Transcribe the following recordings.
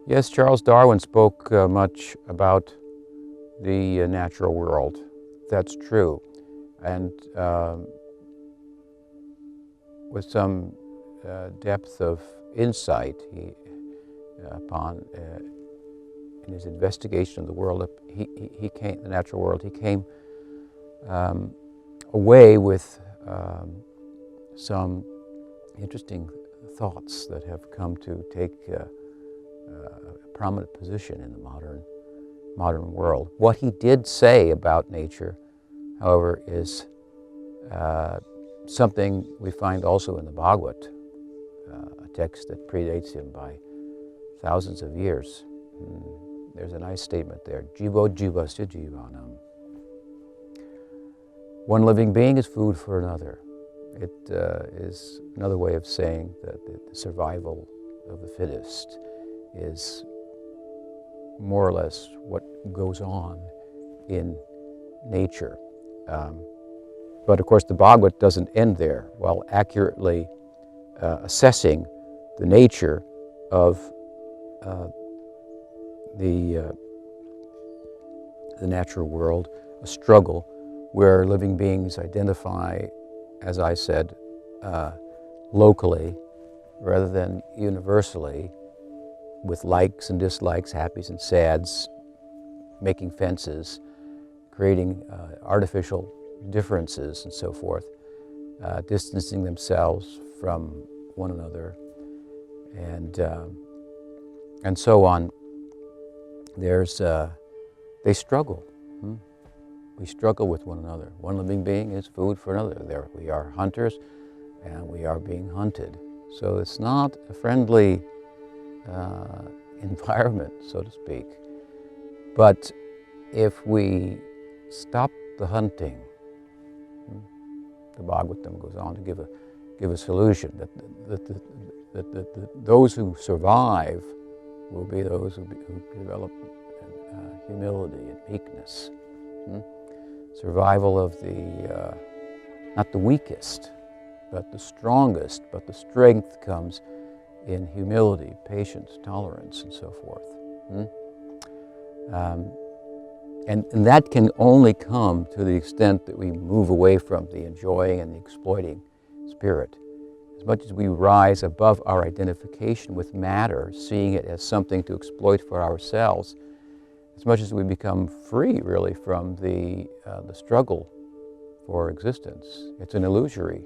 Yes, Charles Darwin spoke much about the natural world. That's true. And with some depth of insight in his investigation of the world, he came, the natural world, he came away with some interesting thoughts that have come to take a prominent position in the modern world. What he did say about nature, however, is something we find also in the Bhagavad, a text that predates him by thousands of years. There's a nice statement there, Jivo jivasya jivanam. One living being is food for another. It is another way of saying that the survival of the fittest is more or less what goes on in nature. But of course the Bhagavad doesn't end there. While accurately assessing the nature of the natural world, a struggle where living beings identify, as I said, locally rather than universally, with likes and dislikes, happies and sads, making fences, creating artificial differences and so forth, distancing themselves from one another, and so on. They struggle. We struggle with one another. One living being is food for another. There we are hunters, and we are being hunted. So it's not a friendly environment, so to speak. But if we stop the hunting, the Bhagavatam goes on to give a solution that those who survive will be those who develop humility and meekness. Survival of the, not the weakest, but the strongest, but the strength comes in humility, patience, tolerance, and so forth. And that can only come to the extent that we move away from the enjoying and the exploiting spirit. As much as we rise above our identification with matter, seeing it as something to exploit for ourselves, as much as we become free, really, from the struggle for existence. It's an illusory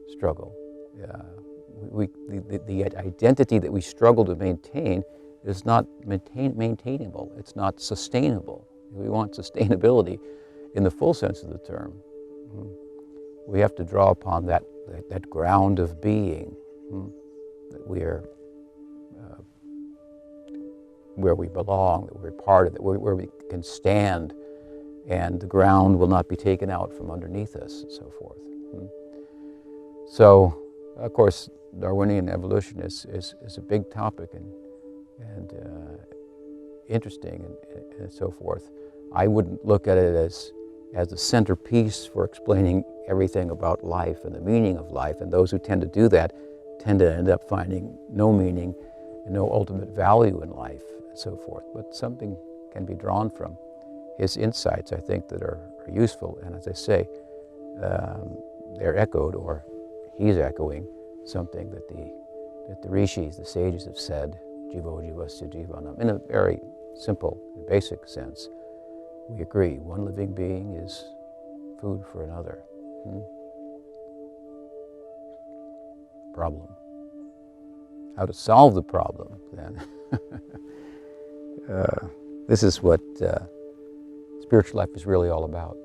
struggle. The identity that we struggle to maintain is not maintainable. It's not sustainable. We want sustainability in the full sense of the term. We have to draw upon that ground of being, that we are where we belong, that we're part of it, where we can stand, and the ground will not be taken out from underneath us, and so forth. So, of course, Darwinian evolution is a big topic and interesting and so forth. I wouldn't look at it as a centerpiece for explaining everything about life and the meaning of life, and those who tend to do that tend to end up finding no meaning and no ultimate value in life, and so forth. But something can be drawn from his insights, I think, that are useful, and as I say, they're echoed, or he's echoing, something that the rishis, the sages, have said, Jivo jivasya jivanam, in a very simple and basic sense. We agree, one living being is food for another. Problem. How to solve the problem, then. This is what spiritual life is really all about.